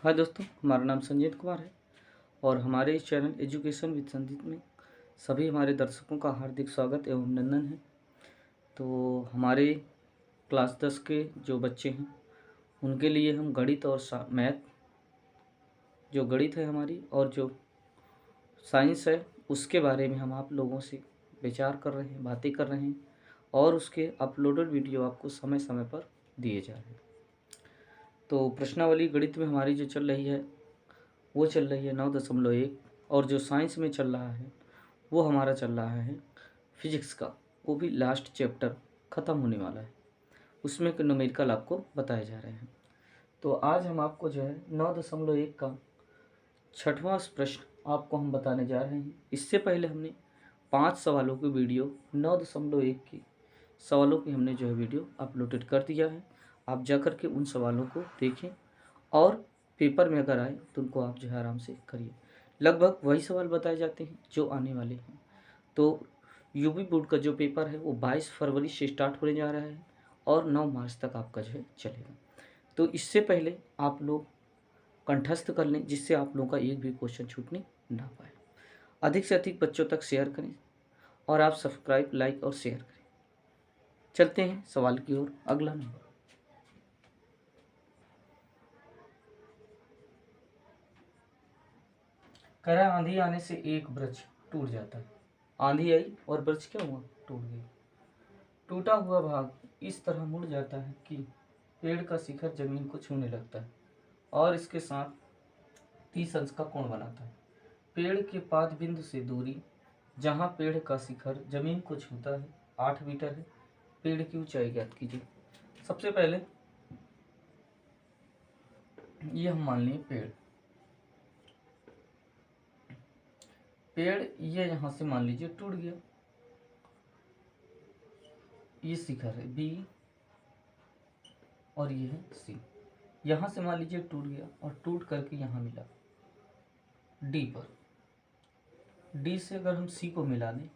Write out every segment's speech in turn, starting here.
हाय दोस्तों, हमारा नाम संजीत कुमार है और हमारे इस चैनल एजुकेशन विद संजीत में सभी हमारे दर्शकों का हार्दिक स्वागत एवं अभिनंदन है। तो हमारे क्लास 10 के जो बच्चे हैं उनके लिए हम गणित और मैथ, जो गणित है हमारी और जो साइंस है उसके बारे में हम आप लोगों से विचार कर रहे हैं, बातें कर रहे हैं और उसके अपलोडेड वीडियो आपको समय समय पर दिए जा रहे हैं। तो प्रश्नावली गणित में हमारी जो चल रही है वो चल रही है 9.1 और जो साइंस में चल रहा है वो हमारा चल रहा है फिजिक्स का, वो भी लास्ट चैप्टर ख़त्म होने वाला है, उसमें के न्यूमेरिकल आपको बताए जा रहे हैं। तो आज हम आपको जो है 9.1 का 6वां प्रश्न आपको हम बताने जा रहे हैं। इससे पहले हमने 5 सवालों की वीडियो 9.1 की सवालों की हमने जो है वीडियो अपलोडेड कर दिया है। आप जा कर के उन सवालों को देखें और पेपर में अगर आए तो उनको आप जो है आराम से करिए। लगभग वही सवाल बताए जाते हैं जो आने वाले हैं। तो यूपी बोर्ड का जो पेपर है वो 22 फरवरी से स्टार्ट होने जा रहा है और 9 मार्च तक आपका जो है चलेगा। तो इससे पहले आप लोग कंठस्थ कर लें जिससे आप लोगों का एक भी क्वेश्चन छूटने ना पाए। अधिक से अधिक बच्चों तक शेयर करें और आप सब्सक्राइब, लाइक और शेयर करें। चलते हैं सवाल की ओर। अगला नंबर कह रहा है आंधी आने से एक वृक्ष टूट जाता है। आंधी आई और वृक्ष क्या हुआ? टूट गया। टूटा हुआ भाग इस तरह मुड़ जाता है कि पेड़ का शिखर जमीन को छूने लगता है और इसके साथ 30 अंश का कोण बनाता है। पेड़ के पाद बिंदु से दूरी जहाँ पेड़ का शिखर जमीन को छूता है 8 मीटर है। पेड़ की ऊंचाई ज्ञात कीजिए। सबसे पहले ये हम मान लिए पेड़ ये यहाँ से मान लीजिए टूट गया। ये शिखर है बी और ये है सी। यहाँ से मान लीजिए टूट गया और टूट करके यहाँ मिला डी पर। डी से अगर हम सी को मिला दें,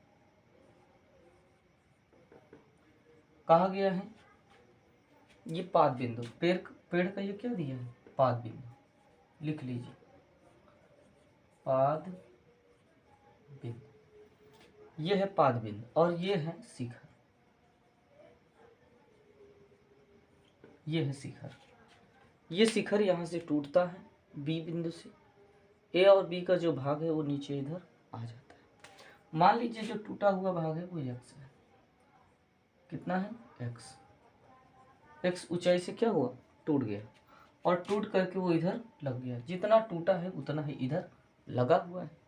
कहा गया है ये पाद बिंदु, पेड़ का ये क्या दिया है? पाद बिंदु। लिख लीजिए पाद बिंदु, ये है पाद बिंदु और ये है शिखर। ये है शिखर। ये शिखर यहाँ से टूटता है बी बिंदु से। ए और बी का जो भाग है वो नीचे इधर आ जाता है। मान लीजिए जो टूटा हुआ भाग है वो एक्स है। कितना है? एक्स। एक्स ऊंचाई से क्या हुआ? टूट गया और टूट करके वो इधर लग गया। जितना टूटा है उतना ही इधर लगा हुआ है।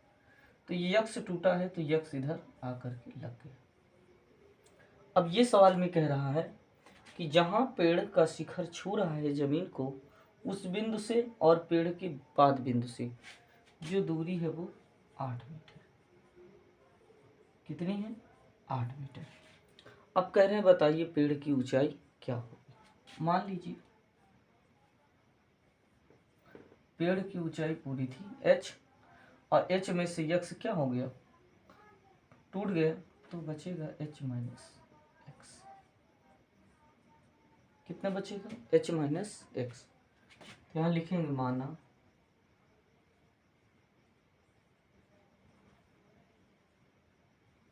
तो ये यक्स टूटा है तो यक्स इधर आकर के लग गया। अब ये सवाल में कह रहा है कि जहाँ पेड़ का शिखर छू रहा है जमीन को, उस बिंदु से और पेड़ के पाद बिंदु से जो दूरी है वो 8 मीटर। कितनी है? 8 मीटर। अब कह रहे हैं बताइए पेड़ की ऊंचाई क्या होगी। मान लीजिए पेड़ की ऊंचाई पूरी थी h और h में से x क्या हो गया? टूट गया तो बचेगा h माइनस एक्स। कितना बचेगा? h minus x. यहाँ लिखेंगे माना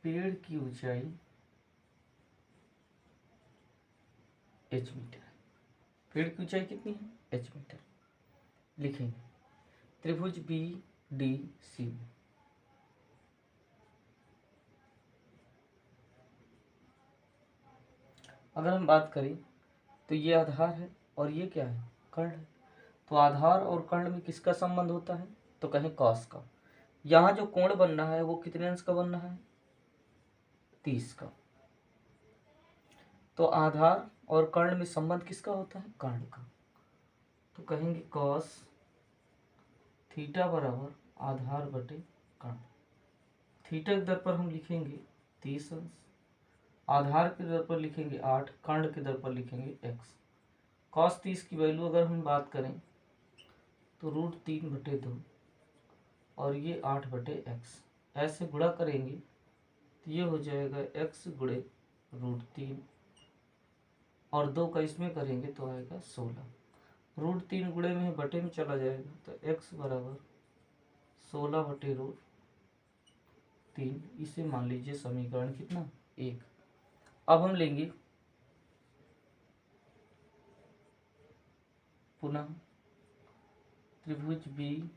पेड़ की ऊंचाई h मीटर है। पेड़ की ऊंचाई कितनी है? h metre. लिखेंगे त्रिभुज बी डी सी में अगर हम बात करें तो ये आधार है और ये क्या है? कर्ण है। तो आधार और कर्ण में किसका संबंध होता है? तो कहें कॉस का। यहाँ जो कोण बन रहा है वो कितने अंश का बन रहा है? 30 का। तो आधार और कर्ण में संबंध किसका होता है? कर्ण का। तो कहेंगे कॉस थीटा बराबर आधार बटे कर्ण। थीटा के दर पर हम लिखेंगे 30 अंश, आधार के दर पर लिखेंगे 8, कर्ण के दर पर लिखेंगे x। कॉस 30 की वैल्यू अगर हम बात करें तो √3/2 और ये 8/x। ऐसे गुणा करेंगे तो ये हो जाएगा x गुणे √3 और 2 का इसमें करेंगे तो आएगा 16। √3 गुणे में बटे में चला जाएगा तो x बराबर 16/√3। इसे मान लीजिए समीकरण कितना 1। अब हम लेंगे पुनः त्रिभुज बी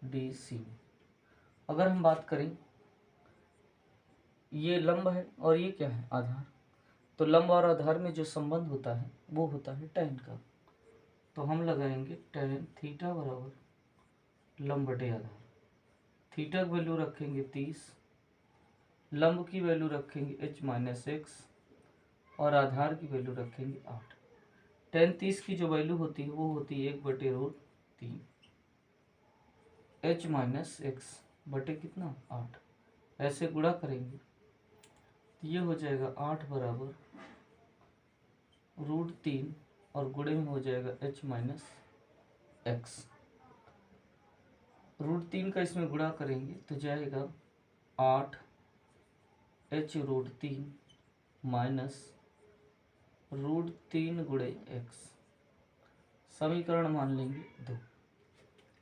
डी सी। अगर हम बात करें, ये लंब है और ये क्या है आधार, तो लंब और आधार में जो संबंध होता है वो होता है tan का। तो हम लगाएंगे tan थीटा बराबर लंब बटे आधार। थीटा की वैल्यू रखेंगे 30, लंब की वैल्यू रखेंगे h-x और आधार की वैल्यू रखेंगे 8। tan 30 की जो वैल्यू होती है वो होती है 1/√3 h-x बटे कितना 8। ऐसे गुणा करेंगे तो ये हो जाएगा 8 बराबर √3 और गुणे में हो जाएगा h-x। √3 का इसमें गुणा करेंगे तो जाएगा 8 h√3 माइनस √3 गुणे x। समीकरण मान लेंगे 2।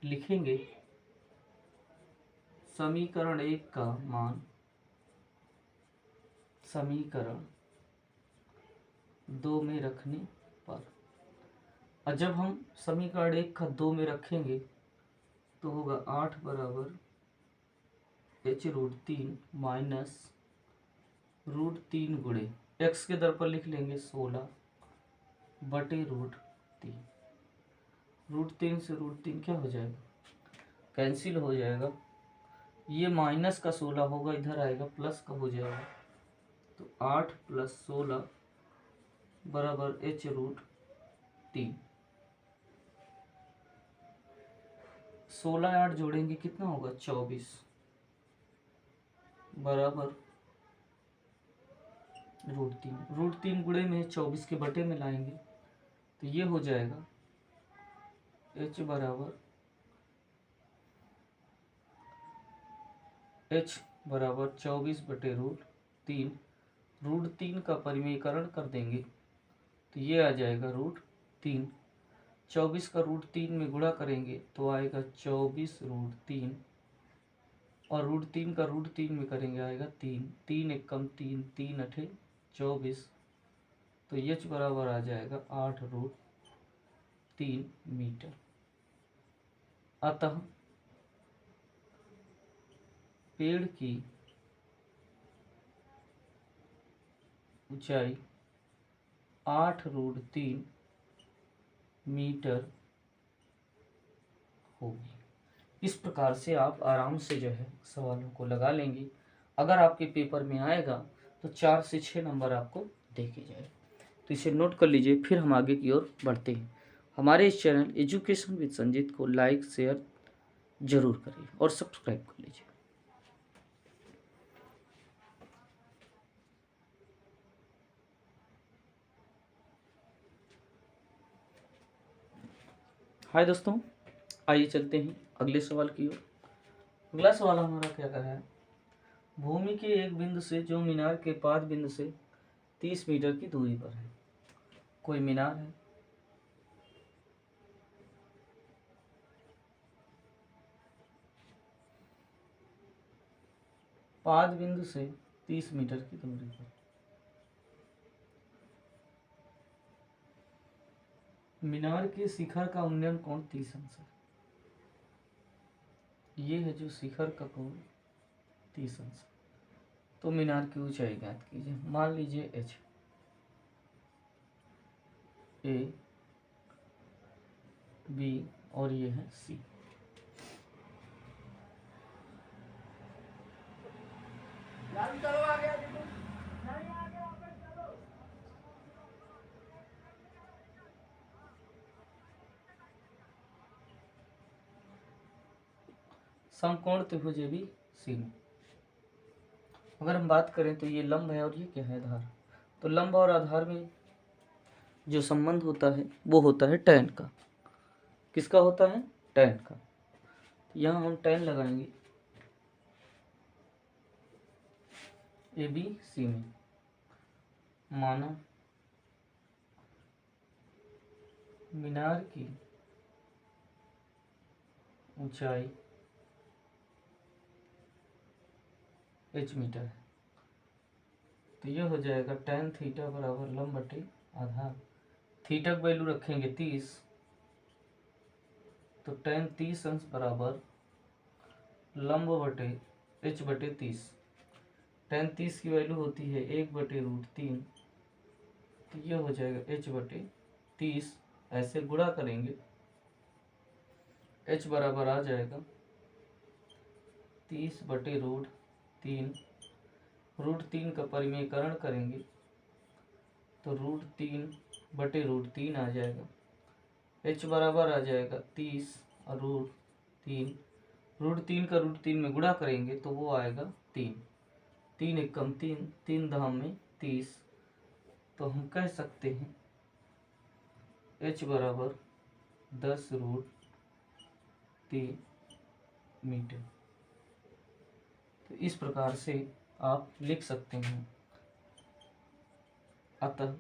लिखेंगे समीकरण 1 का मान समीकरण 2 में रखने पर, और जब हम समीकरण 1 का 2 में रखेंगे तो होगा 8 बराबर h√3 माइनस √3 गुणे x के दर पर लिख लेंगे 16/√3। √3 से √3 क्या हो जाएगा कैंसिल हो जाएगा। ये माइनस का 16 होगा, इधर आएगा प्लस का हो जाएगा। तो 8 + 16 बराबर h√3। 16 8 जोड़ेंगे कितना होगा 24 बराबर √3। √3 गुणे में 24 के बटे में लाएंगे तो ये हो जाएगा h बराबर 24/√3। √3 का परिमेयकरण कर देंगे तो ये आ जाएगा √3। 24 का √3 में गुणा करेंगे तो आएगा 24√3 और √3 का √3 में करेंगे आएगा 3। 3 एक कम 3, 3 8 24। तो h बराबर आ जाएगा 8√3 मीटर। अतः पेड़ की ऊंचाई 8√3 मीटर होगी। इस प्रकार से आप आराम से जो है सवालों को लगा लेंगे। अगर आपके पेपर में आएगा तो 4 से 6 नंबर आपको देखे जाए। तो इसे नोट कर लीजिए। फिर हम आगे की ओर बढ़ते हैं। हमारे इस चैनल एजुकेशन विद संजीत को लाइक शेयर जरूर करिए और सब्सक्राइब कर लीजिए। हाय दोस्तों, आइए चलते हैं अगले सवाल की ओर। अगला सवाल हमारा क्या कह रहा है, भूमि के एक बिंदु से जो मीनार के 5 बिंदु से 30 मीटर की दूरी पर है। कोई मीनार है, पाँच बिंदु से 30 मीटर की दूरी पर। मीनार के शिखर का उन्नयन कोण 30 अंश है। ये है जो शिखर का कोण 30 अंश। तो मीनार की ऊंचाई ज्ञात कीजिए। मान लीजिए h, a, b और ये है c। समकोण त्रिभुज भी सी में अगर हम बात करें तो ये लंब है और ये क्या है आधार। तो लंब और आधार में जो संबंध होता है वो होता है tan का। किसका होता है tan का। यहाँ हम tan लगाएंगे ए बी सी में। माना मीनार की ऊंचाई h मीटर है, तो ये हो जाएगा tan थीटा बराबर लंब बटे आधार। थीटा की वैल्यू रखेंगे 30, तो tan 30 अंश बराबर लंब बटे h बटे 30। tan 30 की वैल्यू होती है 1/√3, तो ये हो जाएगा h बटे 30। ऐसे गुणा करेंगे, h बराबर आ जाएगा 30/√3। √3 का परिमेयकरण करेंगे तो √3/√3 आ जाएगा। h बराबर आ जाएगा 30 और √3। √3 का √3 में गुणा करेंगे तो वो आएगा 3। 3 एकम 3, 3 धाम में 30। तो हम कह सकते हैं h बराबर 10√3 मीटर। तो इस प्रकार से आप लिख सकते हैं। अतः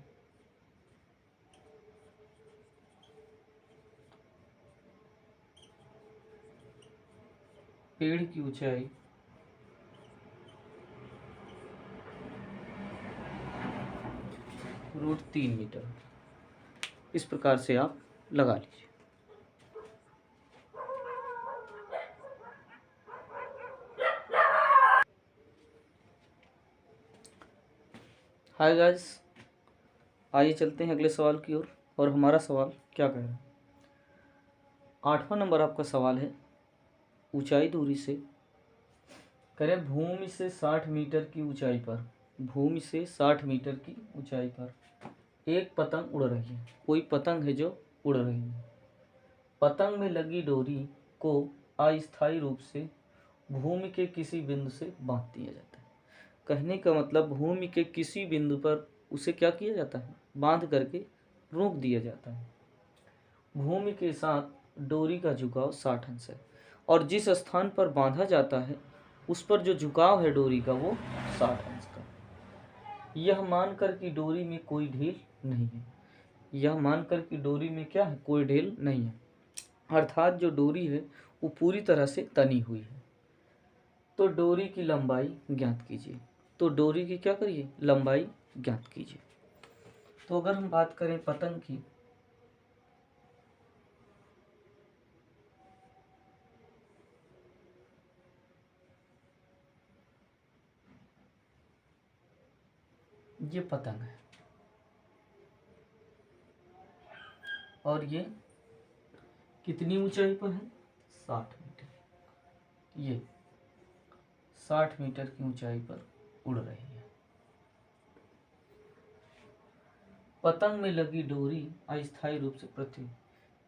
पेड़ की ऊंचाई √3 मीटर। इस प्रकार से आप लगा लीजिए। हाय गाइस, आइए चलते हैं अगले सवाल की ओर। और हमारा सवाल क्या कह रहा है? 8वां नंबर आपका सवाल है, ऊंचाई दूरी से करें भूमि से 60 मीटर की ऊंचाई पर, भूमि से 60 मीटर की ऊंचाई पर एक पतंग उड़ रही है। कोई पतंग है जो उड़ रही है। पतंग में लगी डोरी को अस्थायी रूप से भूमि के किसी बिंदु से बांध दिया जाता है। कहने का मतलब भूमि के किसी बिंदु पर उसे क्या किया जाता है? बांध करके रोक दिया जाता है। भूमि के साथ डोरी का झुकाव 60 अंश है और जिस स्थान पर बांधा जाता है उस पर जो झुकाव है डोरी का वो 60 अंश का। यह मानकर कि डोरी में कोई ढील नहीं है। यह मानकर कि डोरी में क्या है? कोई ढील नहीं है, अर्थात जो डोरी है वो पूरी तरह से तनी हुई है। तो डोरी की लंबाई ज्ञात कीजिए। तो डोरी की क्या करिए? लंबाई ज्ञात कीजिए। तो अगर हम बात करें पतंग की, ये पतंग है और ये कितनी ऊंचाई पर है? 60 मीटर। ये 60 मीटर की ऊंचाई पर उड़ रही है। पतंग में लगी डोरी अस्थायी रूप से पृथ्वी,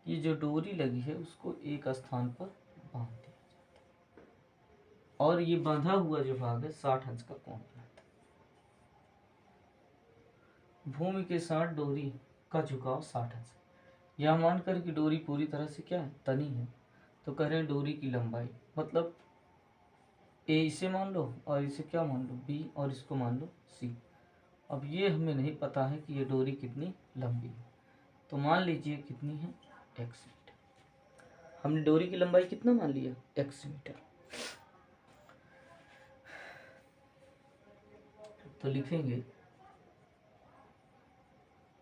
ये जो डोरी लगी है उसको एक स्थान पर बांध दिया जाता है और ये बांधा हुआ जो भाग है 60 अंश का कोण बनाता है। भूमि के साथ डोरी का झुकाव 60 अंश। यह मानकर कि डोरी पूरी तरह से क्या है? तनी है। तो कह रहे हैं डोरी की लंबाई, मतलब ए इसे मान लो और इसे क्या मान लो? बी, और इसको मान लो सी। अब ये हमें नहीं पता है कि ये डोरी कितनी लंबी है, तो मान लीजिए कितनी है? x metre. हमने डोरी की लंबाई कितना मान लिया? x metre. तो लिखेंगे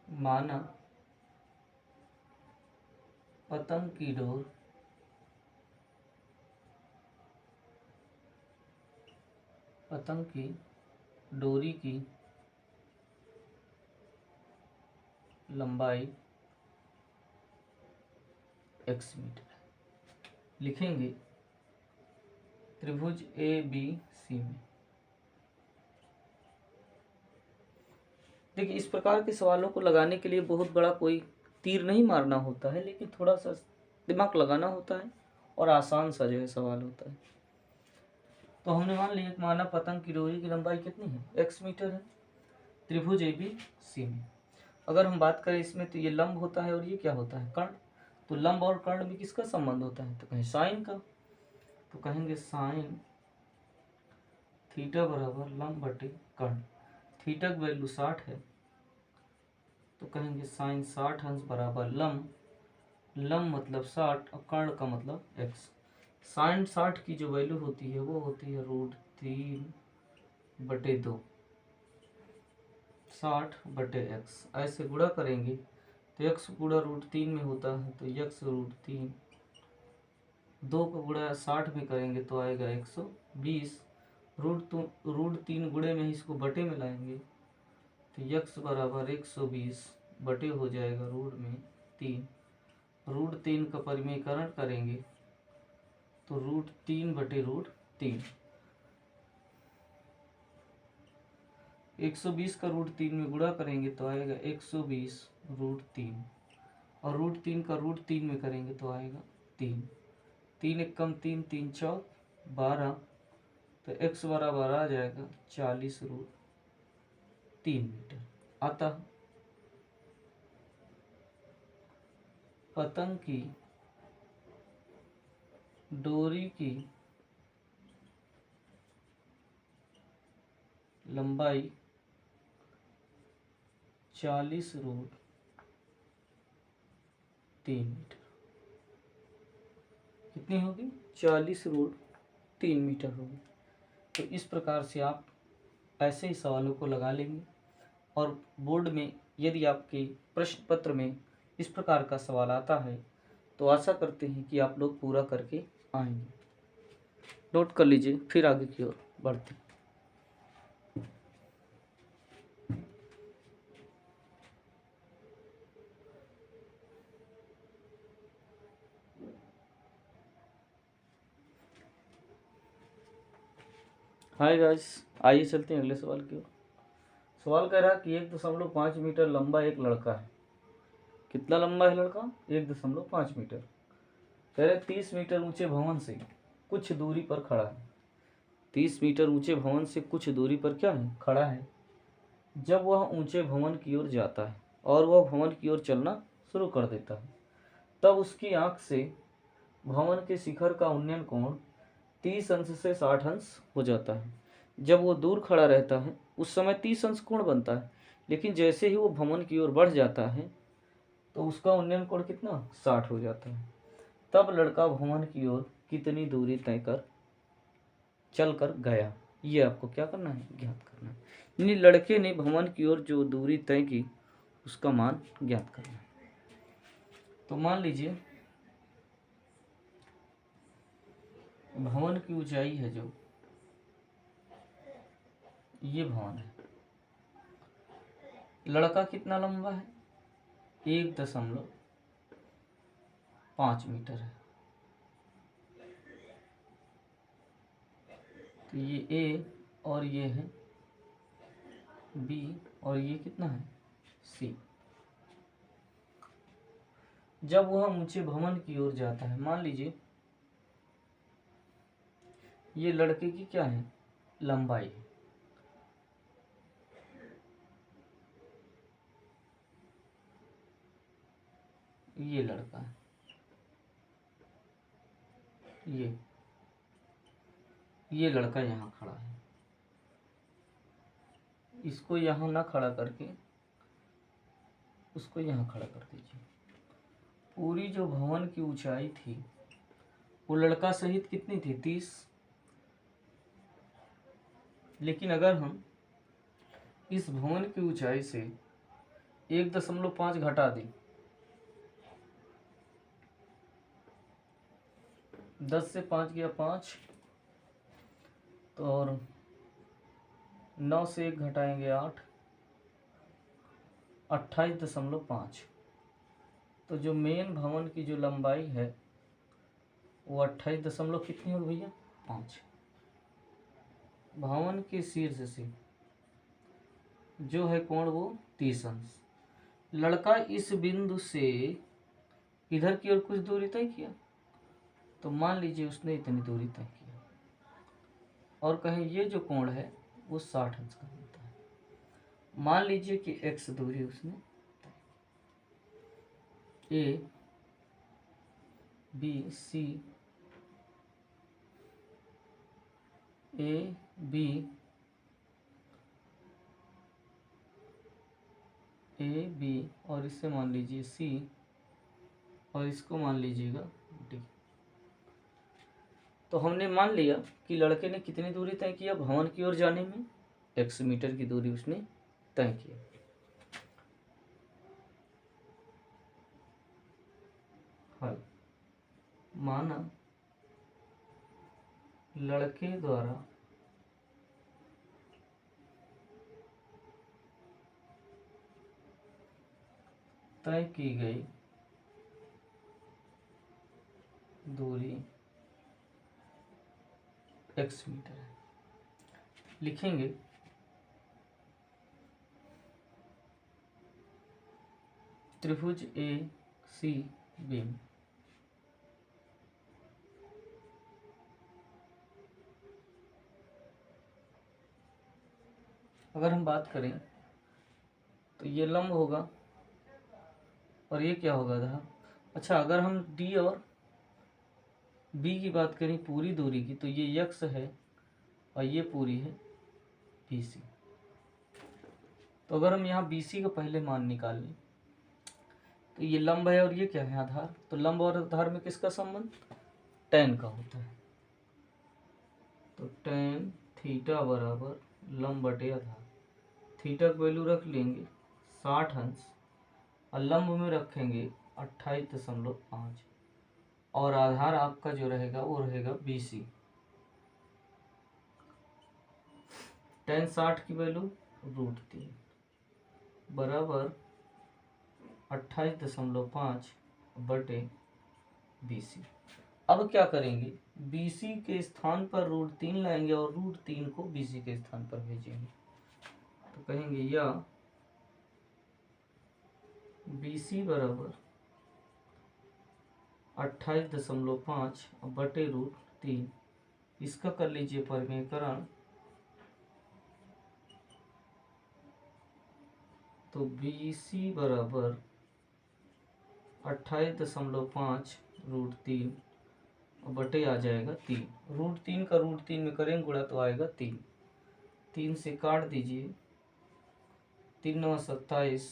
माना पतंग की डोर पतंग की डोरी की लंबाई x मीटर है। लिखेंगे त्रिभुज ए बी सी में। देखिए, इस प्रकार के सवालों को लगाने के लिए बहुत बड़ा कोई तीर नहीं मारना होता है, लेकिन थोड़ा सा दिमाग लगाना होता है और आसान सा जो है सवाल होता है। तो हमने मान लिया माना पतंग की डोरी की लंबाई कितनी है? x मीटर है, त्रिभुज ए बी सी में। अगर हम बात करें इसमें तो ये लंब होता है और ये क्या होता है? कर्ण। तो लंब और कर्ण में किसका संबंध होता है? तो कहें साइन का। तो कहेंगे साइन थीटा बराबर लंब बटे कर्ण। थीटा की वैल्यू 60 है, तो कहेंगे साइन 60 अंश बराबर लंब लम मतलब 60 और कर्ण का मतलब x। साइन 60 की जो वैल्यू होती है वो होती है √3/2, 60/x। ऐसे गुणा करेंगे तो x गुणा √3 में होता है तो x √3, 2 को गुणा 60 में करेंगे तो आएगा 120। √3 गुणे में इसको बटे में लाएंगे तो x बराबर 120 बटे हो जाएगा √3। √3 का परिमेयकरण करेंगे तो √3/√3, 120 का √3 में गुणा करेंगे तो आएगा 120√3, और √3 का √3 में करेंगे तो आएगा 3। 3 एक कम 3, 3 चौक 12, तो x बराबर आ जाएगा 40√3 मीटर। अतः पतंग की डोरी की लंबाई 40√3 मीटर। कितनी होगी? 40√3 मीटर होगी। तो इस प्रकार से आप ऐसे ही सवालों को लगा लेंगे, और बोर्ड में यदि आपके प्रश्न पत्र में इस प्रकार का सवाल आता है तो आशा करते हैं कि आप लोग पूरा करके आएंगे। नोट कर लीजिए, फिर आगे की ओर बढ़ते हैं। हाय गाइस, आइए चलते हैं अगले सवाल की ओर। सवाल कह रहा है कि 1.5 मीटर लंबा एक लड़का है। कितना लंबा है लड़का? 1.5 मीटर। कह रहे 30 मीटर ऊंचे भवन से कुछ दूरी पर खड़ा है। 30 मीटर ऊंचे भवन से कुछ दूरी पर क्या है? खड़ा है। जब वह ऊंचे भवन की ओर जाता है और वह भवन की ओर चलना शुरू कर देता है, तब उसकी आंख से भवन के शिखर का उन्नयन कोण 30 अंश से 60 अंश हो जाता है। जब वो दूर खड़ा रहता है उस समय 30 अंश कोण बनता है, लेकिन जैसे ही वो भवन की ओर बढ़ जाता है तो उसका उन्नयन कोण कितना? 60 हो जाता है। तब लड़का भवन की ओर कितनी दूरी तय कर चल कर गया? ये आपको क्या करना है? ज्ञात करना है। यानी लड़के ने भवन की ओर जो दूरी तय की उसका मान ज्ञात करना है। तो मान लीजिए भवन की ऊंचाई है जो, ये भवन है। लड़का कितना लंबा है? 1.5 मीटर है। तो ये A और ये है B और ये कितना है? C। जब वह ऊंचे भवन की ओर जाता है, मान लीजिए ये लड़के की क्या है? लंबाई है। ये लड़का है, ये लड़का यहाँ खड़ा है। इसको यहाँ ना खड़ा करके उसको यहाँ खड़ा कर दीजिए। पूरी जो भवन की ऊंचाई थी वो लड़का सहित कितनी थी? 30। लेकिन अगर हम इस भवन की ऊंचाई से 1.5 घटा दें, 10 से 5 गया 5, तो और 9 से 1 घटाएंगे 8, 28.5। तो जो मेन भवन की जो लंबाई है वो 28 दशमलव कितनी होगी भैया? 5। भवन के शीर्ष से जो है कोण वो 30 अंश। लड़का इस बिंदु से इधर की ओर कुछ दूरी तय किया, तो मान लीजिए उसने इतनी दूरी तय किया, और कहें ये जो कोण है वो 60 अंश का बनता है। मान लीजिए कि x दूरी उसने A B C A B A B और इससे मान लीजिए C और इसको मान लीजिएगा डी। तो हमने मान लिया कि लड़के ने कितनी दूरी तय किया भवन की ओर जाने में, x मीटर की दूरी उसने तय किया। हल, माना लड़के द्वारा तय की गई दूरी x मीटर है। लिखेंगे त्रिभुज ए सी बी में अगर हम बात करें तो ये लंब होगा और ये क्या होगा आधार। अच्छा, अगर हम डी और बी की बात करें पूरी दूरी की, तो ये x है और ये पूरी है BC। तो अगर हम यहाँ BC का पहले मान निकाल लें तो ये लंब है और ये क्या है आधार। तो लंब और आधार में किसका संबंध, tan का होता है। तो tan थीटा बराबर लंब बटे आधार। थीटा की वैल्यू रख लेंगे 60 अंश और लंब में रखेंगे 28.5 और आधार आपका जो रहेगा वो रहेगा BC। tan 60 की वैल्यू √3 बराबर 28.5 बटे BC। अब क्या करेंगे, BC के स्थान पर √3 लाएंगे और √3 को BC के स्थान पर भेजेंगे। तो कहेंगे या BC बराबर 28.5 बटे √3। इसका कर लीजिए परिमेयकरण। तो BC बराबर 28.5 √3 बटे आ जाएगा 3। √3 का √3 में करेंगे गुणा तो आएगा 3। 3 से काट दीजिए, 3 9 27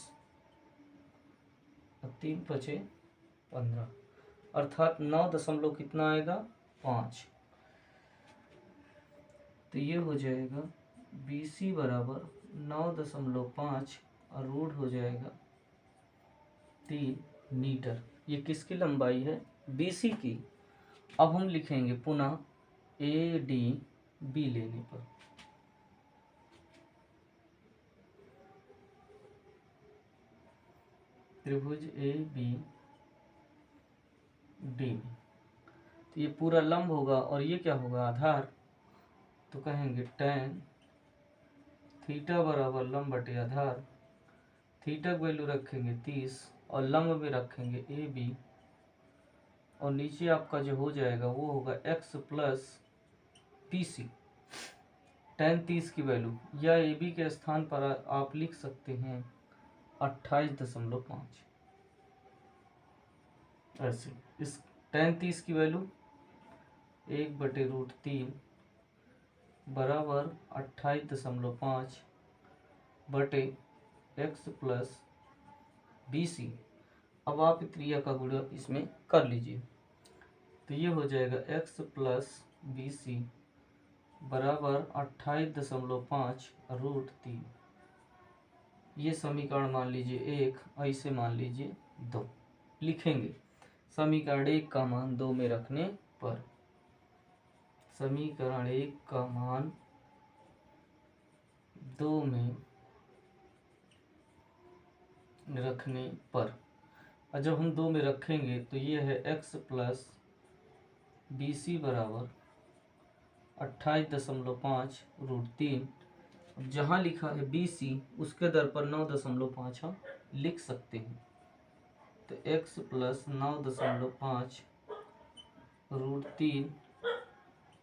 और 3 5 15 अर्थात 9 दशमलव कितना आएगा 5। तो ये हो जाएगा BC बराबर 9.5 और रूट हो जाएगा 3 मीटर। ये किसकी लंबाई है, BC की। अब हम लिखेंगे पुनः ADB लेने पर। त्रिभुज ABD में तो ये पूरा लंब होगा और ये क्या होगा आधार। तो कहेंगे tan थीटा बराबर लंब बटे आधार। थीटा की वैल्यू रखेंगे 30 और लंब में रखेंगे AB और नीचे आपका जो हो जाएगा वो होगा x प्लस BC। tan 30 की वैल्यू या AB के स्थान पर आप लिख सकते हैं 28.5। ऐसे इस tan 30 की वैल्यू 1 बटे √3 बराबर 28.5 बटे x प्लस BC। अब आप क्रिया का गुणा इसमें कर लीजिए तो ये हो जाएगा x प्लस BC बराबर 28.5 √3। ये समीकरण मान लीजिए 1, ऐसे मान लीजिए 2। लिखेंगे समीकरण 1 का मान 2 में रखने पर, समीकरण 1 का मान 2 में रखने पर, और जब हम 2 में रखेंगे तो ये है x प्लस BC बराबर 28.5 √3। जहाँ लिखा है BC उसके दर पर 9.5 हम लिख सकते हैं। तो x प्लस 9.5 √3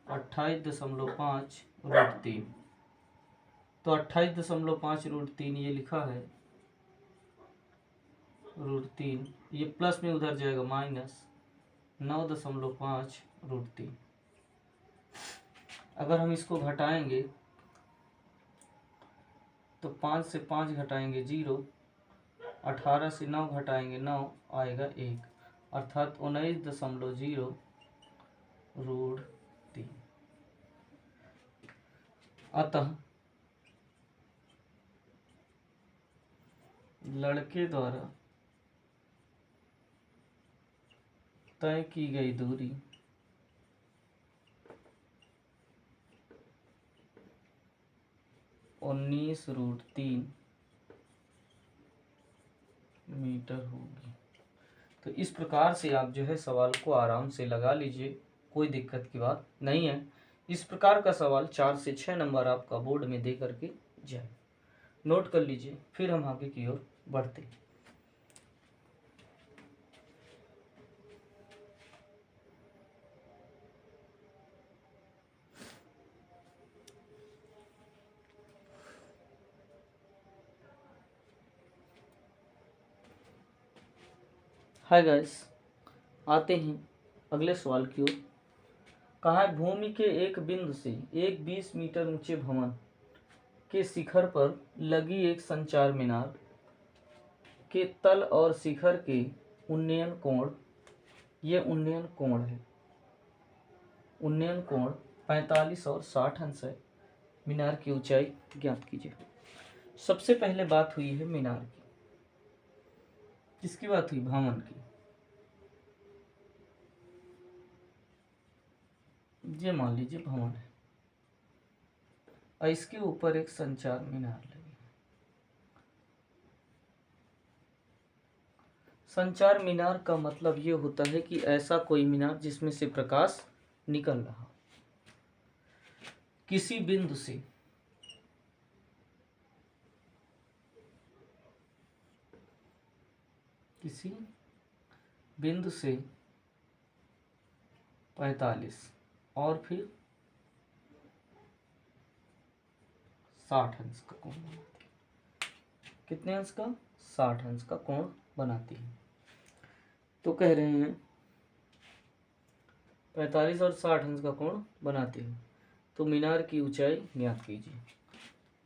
28.5 √3। तो 28.5 √3 ये लिखा है √3, ये प्लस में उधर जाएगा माइनस 9.5 √3। अगर हम इसको घटाएंगे तो 5 से 5 घटाएंगे 0, 18 से 9 घटाएंगे 9 आएगा 1 अर्थात 19.0√3। अतः लड़के द्वारा तय की गई दूरी 19√3 मीटर होगी। तो इस प्रकार से आप जो है सवाल को आराम से लगा लीजिए, कोई दिक्कत की बात नहीं है। इस प्रकार का सवाल 4 से 6 नंबर आपका बोर्ड में दे करके जाए, नोट कर लीजिए। फिर हम आगे की ओर बढ़ते हैं। हाय गाइस, आते हैं अगले सवाल की ओर। कहा है भूमि के एक बिंदु से एक 20 मीटर ऊंचे भवन के शिखर पर लगी एक संचार मीनार के तल और शिखर के उन्नयन कोण, ये उन्नयन कोण है, उन्नयन कोण 45 और 60 अंश है। मीनार की ऊंचाई ज्ञात कीजिए। सबसे पहले बात हुई है मीनार की। किसकी बात हुई? भवन की। ये मान लीजिए भवन है और इसके ऊपर एक संचार मीनार लगी। संचार मीनार का मतलब ये होता है कि ऐसा कोई मीनार जिसमें से प्रकाश निकल रहा, किसी बिंदु से किसी बिंदु से 45 और फिर 60 अंश का कोण बनाती है। कितने अंश का? 60 अंश का कोण बनाती है। तो कह रहे हैं 45 और 60 अंश का कोण बनाती है। तो मीनार की ऊंचाई ज्ञात कीजिए।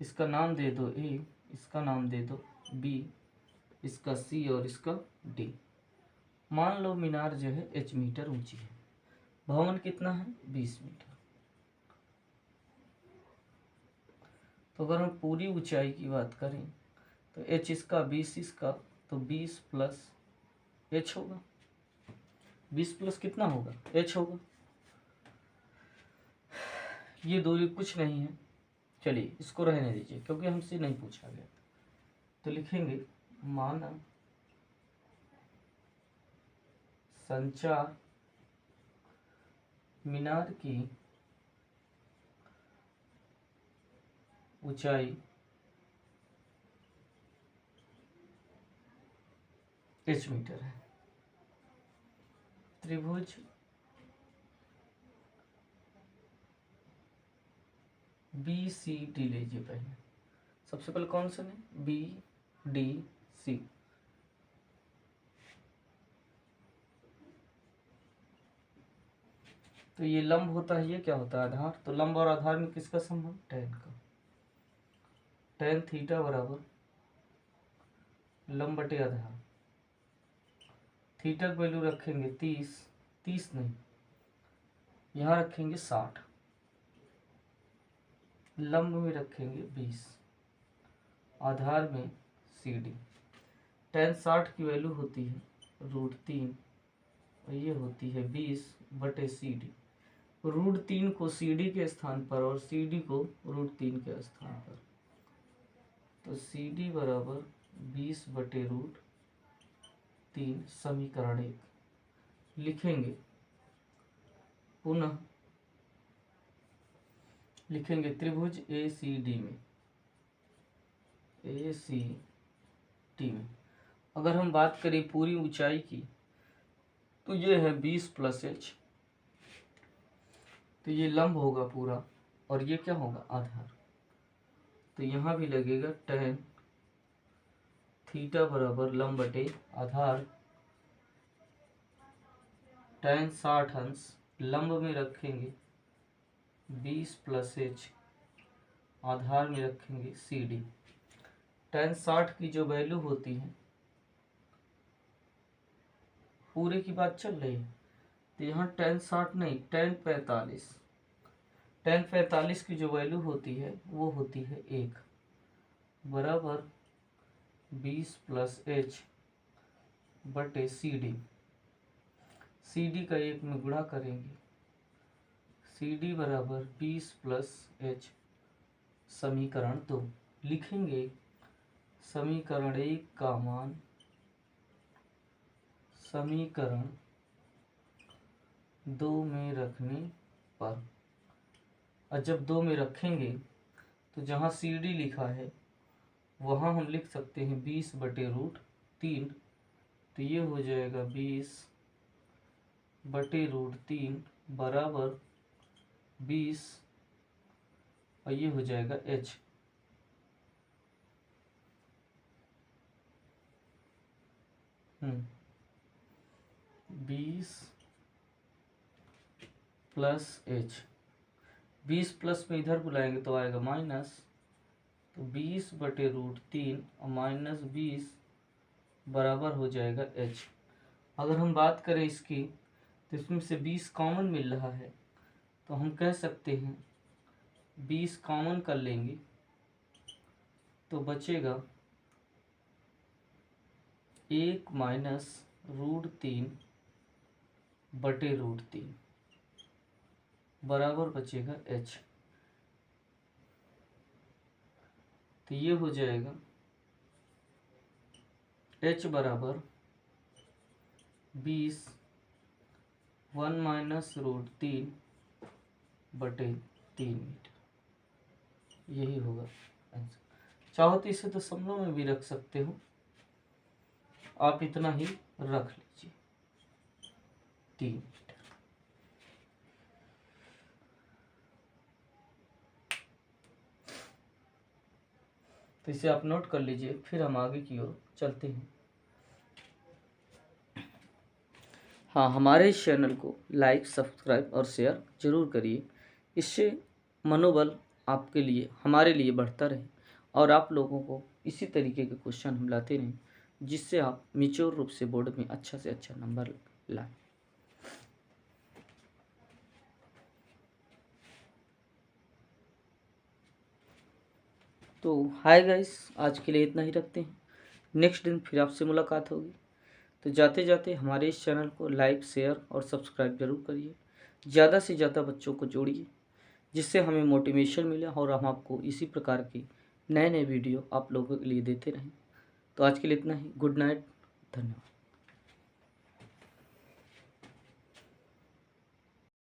इसका नाम दे दो ए, इसका नाम दे दो बी, इसका सी और इसका डी। मान लो मीनार जो है h मीटर ऊंची है, भवन कितना है? 20 मीटर। तो अगर हम पूरी ऊंचाई की बात करें तो h इसका 20 इसका, तो 20 प्लस h होगा। 20 प्लस कितना होगा? h होगा। ये दूरी कुछ नहीं है, चलिए इसको रहने दीजिए क्योंकि हमसे नहीं पूछा गया। तो लिखेंगे माना संचार मीनार की ऊंचाई h मीटर है। त्रिभुज बी सी डी लीजिए। पहले सबसे पहले कौन सा है? B D C. तो ये लंब होता है, ये क्या होता है? आधार। तो लंब और आधार में किसका संबंध? टैन का। टैन थीटा बराबर लंब बटे आधार। थीटा की वैल्यू रखेंगे 30, 30 नहीं, यहाँ रखेंगे 60, लंब में रखेंगे 20, आधार में CD। टैन 60 की वैल्यू होती है √3 और ये होती है 20 बटे CD। √3 को CD के स्थान पर और CD को √3 के स्थान पर, तो CD बराबर 20 बटे √3। समीकरण 1 लिखेंगे। पुनः लिखेंगे त्रिभुज ACD में, ACD में अगर हम बात करें पूरी ऊंचाई की तो ये है 20 प्लस h, तो ये लंब होगा पूरा और ये क्या होगा? आधार। तो यहाँ भी लगेगा टैन थीटा बराबर लंब बटे आधार। टैन 60 अंश, लंब में रखेंगे 20 प्लस h, आधार में रखेंगे CD। टैन 60 की जो वैल्यू होती है पूरे की बात चल रही है, तो यहाँ tan 60 नहीं, tan 45, tan 45 की जो वैल्यू होती है वो होती है 1 बराबर 20 प्लस एच बटे सी डी का 1 में गुणा करेंगे, सी डी बराबर 20 प्लस एच, समीकरण 2 लिखेंगे। समीकरण 1 का मान समीकरण 2 में रखने पर, और जब 2 में रखेंगे तो जहाँ सी डी लिखा है वहाँ हम लिख सकते हैं 20 बटे रूट 3, तो ये हो जाएगा 20 बटे रूट 3 बराबर 20, और ये हो जाएगा h। 20 प्लस h, 20 प्लस में इधर बुलाएंगे तो आएगा माइनस, तो 20 बटे रूट 3 और माइनस 20 बराबर हो जाएगा h। अगर हम बात करें इसकी तो इसमें से 20 कॉमन मिल रहा है, तो हम कह सकते हैं 20 कॉमन कर लेंगे तो बचेगा 1 माइनस रूट 3 बटे रूट 3 बराबर बचेगा h। तो ये हो जाएगा h बराबर 20 1 माइनस रूट 3 बटे 3 मीटर, यही होगा आंसर। चाहो तो इसे दशमलव में भी रख सकते हो, आप इतना ही रख लीजिए 3 मीटर। तो इसे आप नोट कर लीजिए, फिर हम आगे की ओर चलते हैं। हाँ, हमारे इस चैनल को लाइक, सब्सक्राइब और शेयर जरूर करिए, इससे मनोबल आपके लिए, हमारे लिए बढ़ता रहे और आप लोगों को इसी तरीके के क्वेश्चन हम लाते रहें, जिससे आप मैच्योर रूप से बोर्ड में अच्छा से अच्छा नंबर लाएं। तो हाय गाइस, आज के लिए इतना ही रखते हैं, नेक्स्ट दिन फिर आपसे मुलाकात होगी। तो जाते जाते हमारे इस चैनल को लाइक, शेयर और सब्सक्राइब जरूर करिए, ज़्यादा से ज़्यादा बच्चों को जोड़िए, जिससे हमें मोटिवेशन मिले और हम आपको इसी प्रकार की नए नए वीडियो आप लोगों के लिए देते रहें। तो आज के लिए इतना ही, गुड नाइट, धन्यवाद।